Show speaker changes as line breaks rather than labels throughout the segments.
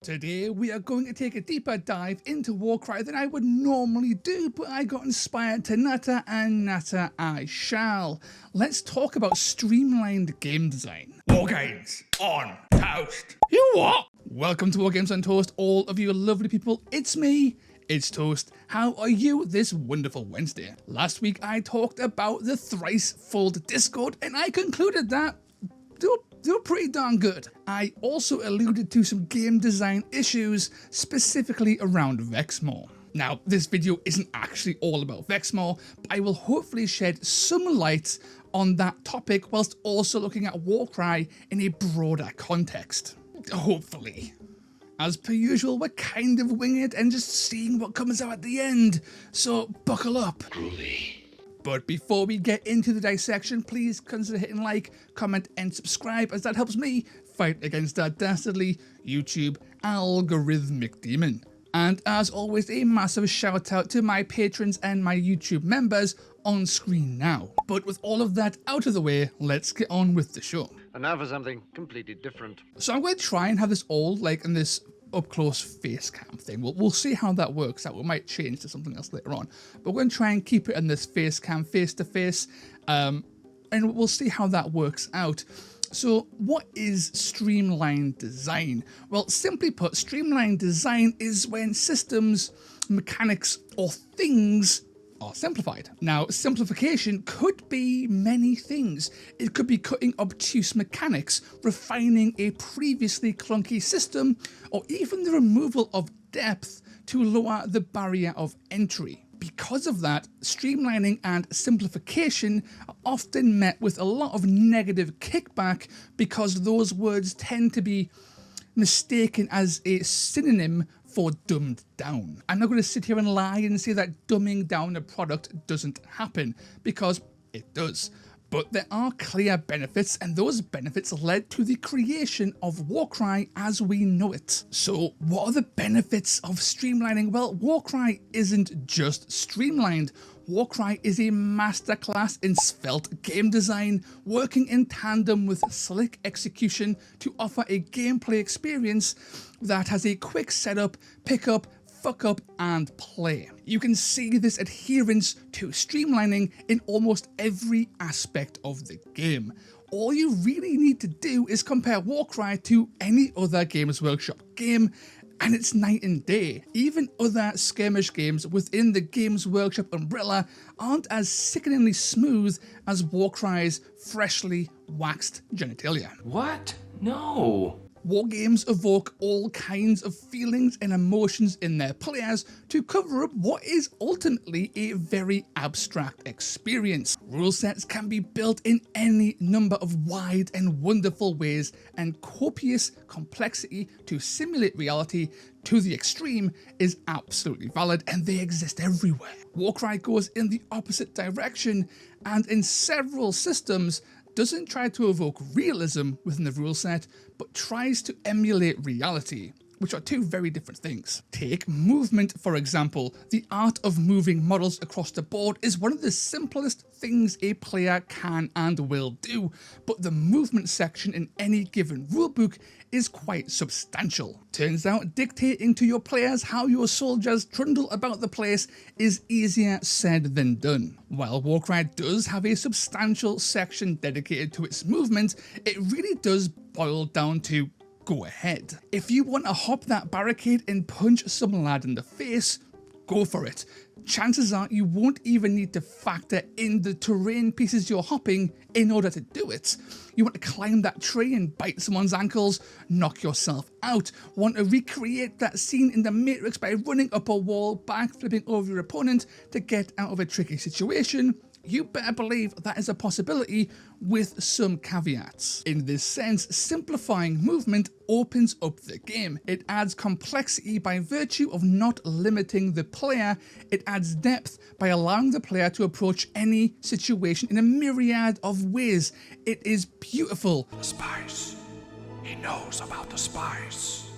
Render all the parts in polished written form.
Today we are going to take a deeper dive into Warcry than I would normally do, but I got inspired to natter, and natter I shall. Let's talk about streamlined game design. War Games on Toast. You what? Welcome to War Games on Toast, all of you lovely people. It's me. It's Toast. How are you this wonderful Wednesday? Last week I talked about the thrice-fold Discord, and I concluded that they were pretty darn good. I also alluded to some game design issues, specifically around Vexmore. Now, this video isn't actually all about Vexmore, but I will hopefully shed some light on that topic whilst also looking at Warcry in a broader context. Hopefully. As per usual, we're kind of winging it and just seeing what comes out at the end, so buckle up. Groovy. But before we get into the dissection, please consider hitting like, comment and subscribe, as that helps me fight against that dastardly YouTube algorithmic demon. And as always, a massive shout out to my patrons and my YouTube members on screen now. But with all of that out of the way, let's get on with the show.
And now for something completely different.
So I'm going to try and have this all like in this up close face cam thing. We'll see how that works out. We might change to something else later on, but we're going to try and keep it in this face cam face to face, and we'll see how that works out. So what is streamlined design? Well, simply put, streamlined design is when systems, mechanics or things are simplified. Now, simplification could be many things. It could be cutting obtuse mechanics, refining a previously clunky system, or even the removal of depth to lower the barrier of entry. Because of that, streamlining and simplification are often met with a lot of negative kickback because those words tend to be mistaken as a synonym for dumbed down. I'm not going to sit here and lie and say that dumbing down a product doesn't happen, because it does. But there are clear benefits, and those benefits led to the creation of Warcry as we know it. So what are the benefits of streamlining? Well, Warcry isn't just streamlined. Warcry is a masterclass in svelte game design, working in tandem with slick execution to offer a gameplay experience that has a quick setup, pick up, fuck up and play. You can see this adherence to streamlining in almost every aspect of the game. All you really need to do is compare Warcry to any other Games Workshop game, and it's night and day. Even other skirmish games within the Games Workshop umbrella aren't as sickeningly smooth as Warcry's freshly waxed genitalia.
What? No.
War games evoke all kinds of feelings and emotions in their players to cover up what is ultimately a very abstract experience. Rule sets can be built in any number of wide and wonderful ways, and copious complexity to simulate reality to the extreme is absolutely valid, and they exist everywhere. Warcry goes in the opposite direction, and in several systems doesn't try to evoke realism within the rule set, but tries to emulate reality, which are two very different things. Take movement, for example. The art of moving models across the board is one of the simplest things a player can and will do, but the movement section in any given rulebook is quite substantial. Turns out dictating to your players how your soldiers trundle about the place is easier said than done. While Warcry does have a substantial section dedicated to its movement, it really does boil down to go ahead. If you want to hop that barricade and punch some lad in the face, go for it. Chances are you won't even need to factor in the terrain pieces you're hopping in order to do it. You want to climb that tree and bite someone's ankles, knock yourself out. Want to recreate that scene in The Matrix by running up a wall, backflipping over your opponent to get out of a tricky situation? You better believe that is a possibility, with some caveats. In this sense, simplifying movement opens up the game. It adds complexity by virtue of not limiting the player. It adds depth by allowing the player to approach any situation in a myriad of ways. It is beautiful.
The spice. He knows about the spice.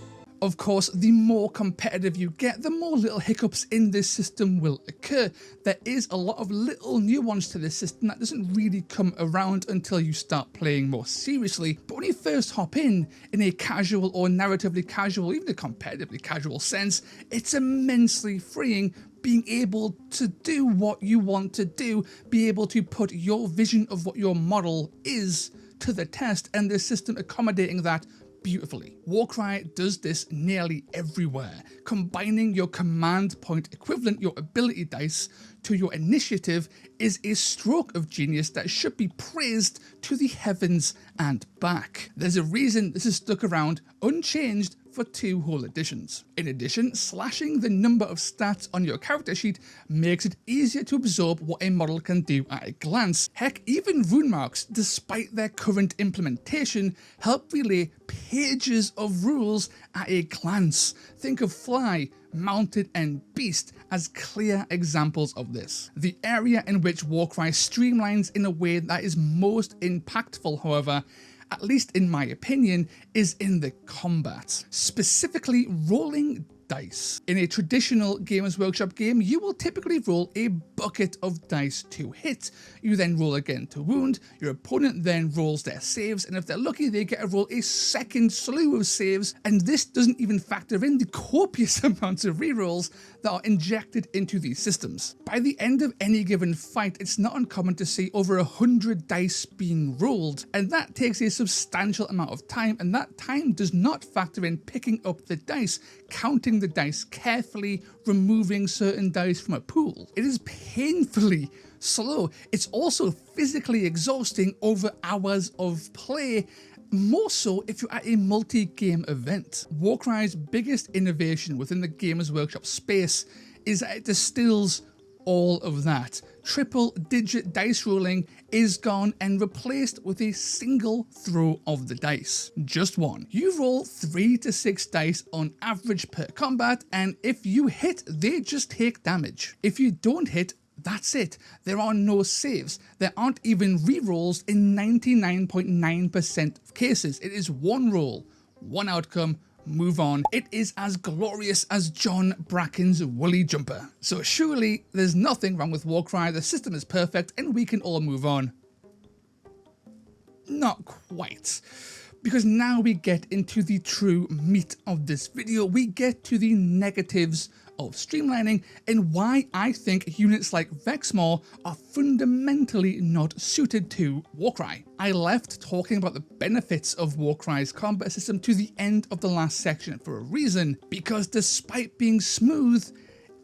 Of course, the more competitive you get, the more little hiccups in this system will occur. There is a lot of little nuance to this system that doesn't really come around until you start playing more seriously. But when you first hop in a casual or narratively casual, even a competitively casual sense, it's immensely freeing being able to do what you want to do, be able to put your vision of what your model is to the test, and the system accommodating that beautifully. Warcry does this nearly everywhere, combining your command point equivalent, your ability dice, to your initiative is a stroke of genius that should be praised to the heavens and back. There's a reason this has stuck around unchanged for 2 whole editions. In addition, slashing the number of stats on your character sheet makes it easier to absorb what a model can do at a glance. Heck, even rune marks, despite their current implementation, help relay pages of rules at a glance. Think of Fly, Mounted and Beast as clear examples of this. The area in which Warcry streamlines in a way that is most impactful, however, at least in my opinion, is in the combat, specifically rolling dice. In a traditional Games Workshop game, you will typically roll a bucket of dice to hit. You then roll again to wound, your opponent then rolls their saves, and if they're lucky, they get to roll a second slew of saves, and this doesn't even factor in the copious amounts of rerolls that are injected into these systems. By the end of any given fight, it's not uncommon to see over 100 dice being rolled, and that takes a substantial amount of time, and that time does not factor in picking up the dice, counting the dice carefully, removing certain dice from a pool. It is painfully slow. It's also physically exhausting over hours of play, more so if you're at a multi-game event. Warcry's biggest innovation within the Games Workshop space is that it distills all of that. Triple-digit dice rolling is gone and replaced with a single throw of the dice. Just one. You roll 3 to 6 dice on average per combat, and if you hit, they just take damage. If you don't hit, that's it. There are no saves. There aren't even rerolls in 99.9% of cases. It is one roll, one outcome, move on. It is as glorious as John Bracken's woolly jumper. So surely there's nothing wrong with Warcry, the system is perfect and we can all move on. Not quite. Because now we get into the true meat of this video. We get to the negatives of streamlining and why I think units like Vexmore are fundamentally not suited to Warcry. I left talking about the benefits of Warcry's combat system to the end of the last section for a reason, because despite being smooth,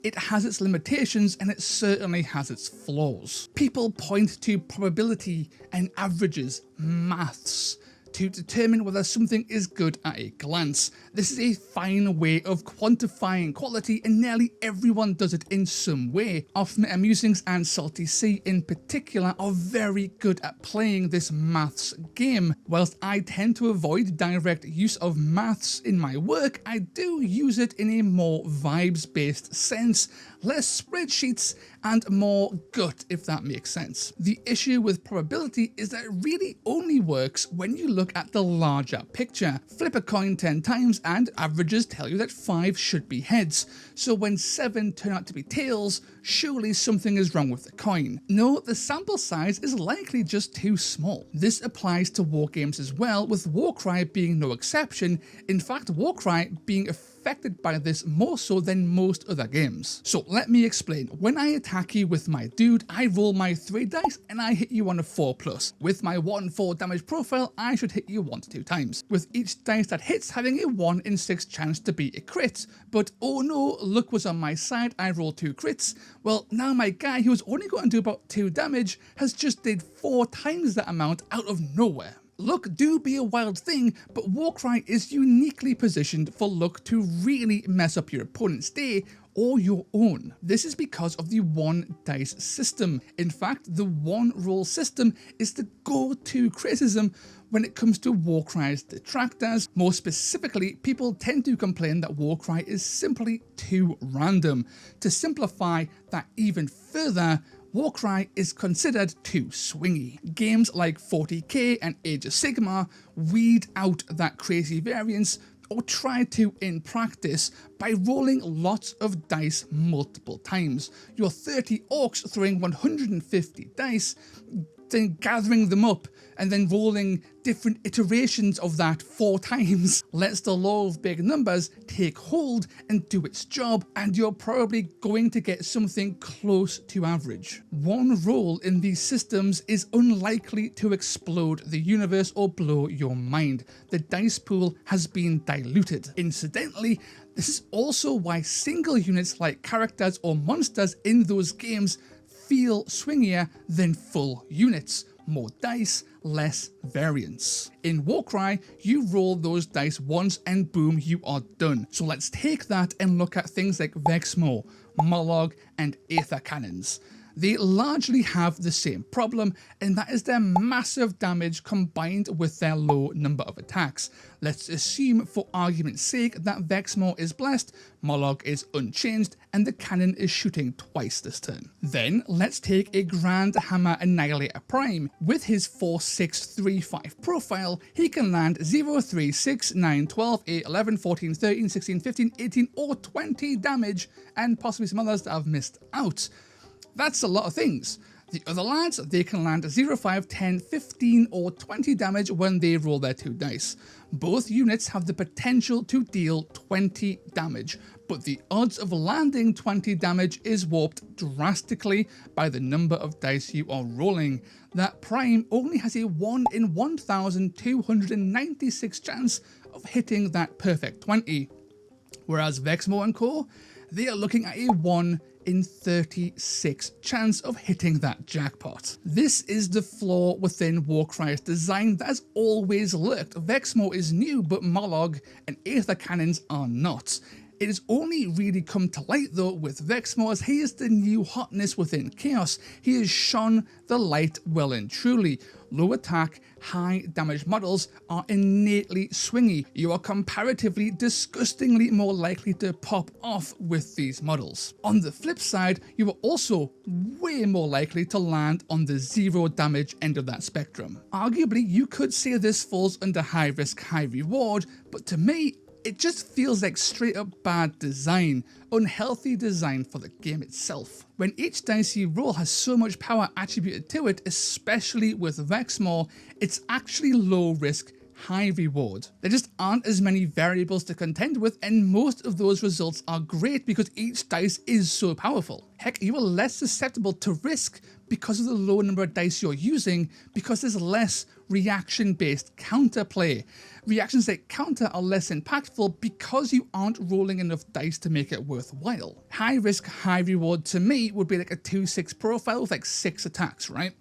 it has its limitations and it certainly has its flaws. People point to probability and averages, maths, to determine whether something is good at a glance. This is a fine way of quantifying quality and nearly everyone does it in some way. Off-Meta Musings and Salty Sea in particular are very good at playing this maths game. Whilst I tend to avoid direct use of maths in my work, I do use it in a more vibes-based sense, less spreadsheets and more gut, if that makes sense. The issue with probability is that it really only works when you look at the larger picture. Flip a coin 10 times and averages tell you that 5 should be heads. So when 7 turn out to be tails, surely something is wrong with the coin. No, the sample size is likely just too small. This applies to war games as well, with Warcry being no exception. In fact, Warcry being affected by this more so than most other games. So let me explain. When I attack you with my dude, I roll my 3 dice and I hit you on a 4+. With my 1/4 damage profile, I should hit you 1 to 2 times, with each dice that hits having a 1 in 6 chance to be a crit. But oh no, luck was on my side, I rolled 2 crits. Well, now my guy who was only going to do about 2 damage has just did 4 times that amount out of nowhere. Luck do be a wild thing, but Warcry is uniquely positioned for luck to really mess up your opponent's day or your own. This is because of the 1 dice system. In fact, the 1 roll system is the go-to criticism when it comes to Warcry's detractors. More specifically, people tend to complain that Warcry is simply too random. To simplify that even further, Warcry is considered too swingy. Games like 40k and Age of Sigmar weed out that crazy variance or try to in practice, by rolling lots of dice multiple times. Your 30 orcs throwing 150 dice, then gathering them up and then rolling different iterations of that 4 times lets the law of big numbers take hold and do its job, and you're probably going to get something close to average. One roll in these systems is unlikely to explode the universe or blow your mind. The dice pool has been diluted. Incidentally, this is also why single units like characters or monsters in those games feel swingier than full units. More dice, less variance. In Warcry, you roll those dice once and boom, you are done. So let's take that and look at things like Vexmo, Mollog, and Aether Cannons. They largely have the same problem, and that is their massive damage combined with their low number of attacks. Let's assume for argument's sake that Vexmo is blessed, Mollog is unchanged, and the cannon is shooting twice this turn. Then let's take a Grand Hammer Annihilator Prime. With his 4, 6, 3, 5 profile, he can land 0, 3, 6, 9, 12, 8, 11, 14, 13, 16, 15, 18, or 20 damage, and possibly some others that I've missed out. That's a lot of things. The other lads, they can land 0, 5, 10, 15 or 20 damage when they roll their 2 dice. Both units have the potential to deal 20 damage, but the odds of landing 20 damage is warped drastically by the number of dice you are rolling. That Prime only has a 1 in 1,296 chance of hitting that perfect 20. Whereas Vexmo and Co, they are looking at a 1 in 36 chance of hitting that jackpot. This is the flaw within Warcry's design that has always lurked. Vexmo is new, but Mollog and Aether Cannons are not. It has only really come to light though with Vexmo, as he is the new hotness within Chaos. He has shone the light well and truly. Low attack, high damage models are innately swingy. You are comparatively disgustingly more likely to pop off with these models. On the flip side, you are also way more likely to land on the 0 damage end of that spectrum. Arguably, you could say this falls under high risk, high reward, but to me, it just feels like straight up bad design, unhealthy design for the game itself. When each dice you roll has so much power attributed to it, especially with Vexmo, it's actually low risk, high reward. There just aren't as many variables to contend with, and most of those results are great because each dice is so powerful. Heck, you are less susceptible to risk because of the low number of dice you're using, because there's less reaction-based counterplay. Reactions that counter are less impactful because you aren't rolling enough dice to make it worthwhile. High risk, high reward to me would be like a 2-6 profile with like 6 attacks, right?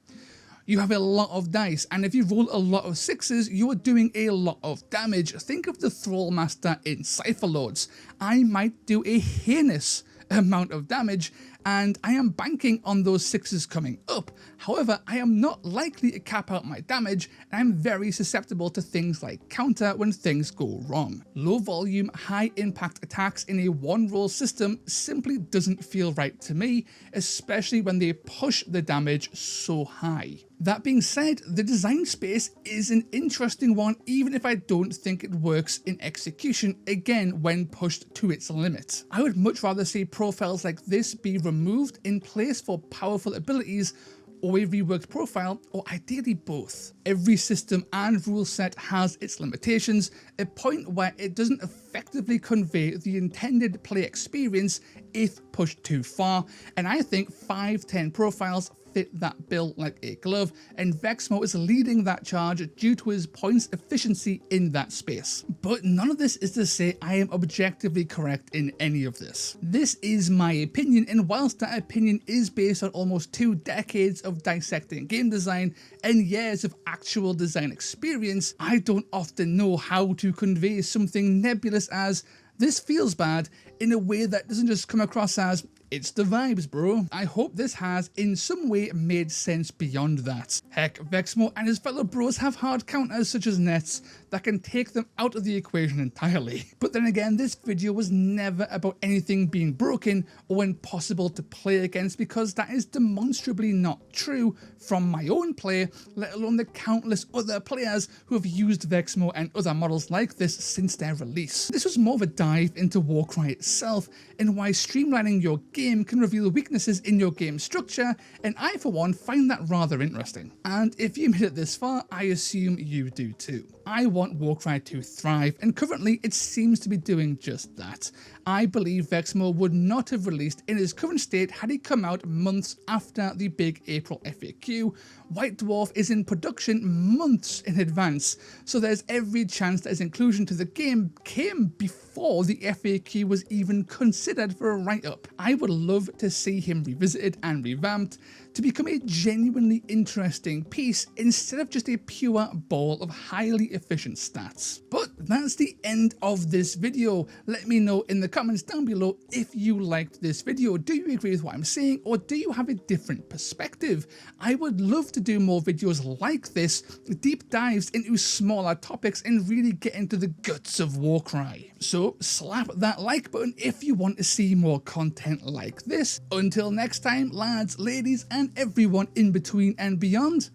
You have a lot of dice, and if you roll a lot of 6s, you are doing a lot of damage. Think of the Thrallmaster in Cypher Lords. I might do a heinous amount of damage, and I am banking on those 6s coming up. However, I am not likely to cap out my damage, and I'm very susceptible to things like counter when things go wrong. Low volume, high impact attacks in a 1-roll system simply doesn't feel right to me, especially when they push the damage so high. That being said, the design space is an interesting one, even if I don't think it works in execution, again when pushed to its limit. I would much rather see profiles like this be removed in place for powerful abilities, or a reworked profile, or ideally both. Every system and rule set has its limitations, a point where it doesn't effectively convey the intended play experience if pushed too far, and I think 5-10 profiles fit that bill like a glove, and Vexmo is leading that charge due to his points efficiency in that space. But none of this is to say I am objectively correct in any of this. This is my opinion, and whilst that opinion is based on almost 2 decades of dissecting game design and years of actual design experience, I don't often know how to convey something nebulous as "this feels bad" in a way that doesn't just come across as It's the vibes, bro. I hope this has in some way made sense beyond that. Heck, Vexmo and his fellow bros have hard counters such as nets that can take them out of the equation entirely. But then again, this video was never about anything being broken or impossible to play against, because that is demonstrably not true from my own play, let alone the countless other players who have used Vexmo and other models like this since their release. This was more of a dive into Warcry itself and why streamlining your game can reveal weaknesses in your game structure, and I for one find that rather interesting. And if you made it this far, I assume you do too. I want Warcry to thrive, and currently it seems to be doing just that. I believe Vexmo would not have released in his current state had he come out months after the big April FAQ. White Dwarf is in production months in advance, so there's every chance that his inclusion to the game came before the FAQ was even considered for a write-up. I would love to see him revisited and revamped to become a genuinely interesting piece instead of just a pure ball of highly efficient stats. But that's the end of this video. Let me know in the comments down below if you liked this video. Do you agree with what I'm saying, or do you have a different perspective? I would love to do more videos like this, deep dives into smaller topics and really get into the guts of Warcry. So slap that like button if you want to see more content like this. Until next time, lads, ladies, and everyone in between and beyond,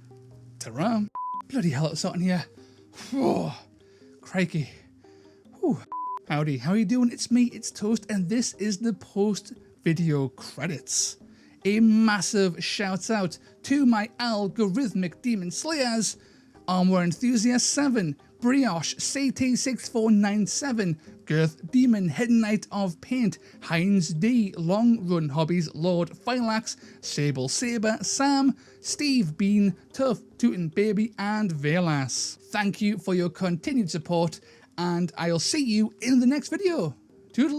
ta-ra. Bloody hell, it's hot in here. Whoa, crikey. Whew. Howdy, how are you doing? It's me, it's Toast, and this is the post-video credits. A massive shout out to my algorithmic demon slayers, Armor Enthusiast 7, Brioche CT6497, Girth Demon, Hidden Knight of Paint, Heinz D, Long Run Hobbies, Lord Phylax, Sable Saber, Sam, Steve Bean, Tough Tootin' Baby, and Velas. Thank you for your continued support, and I'll see you in the next video. Toodles.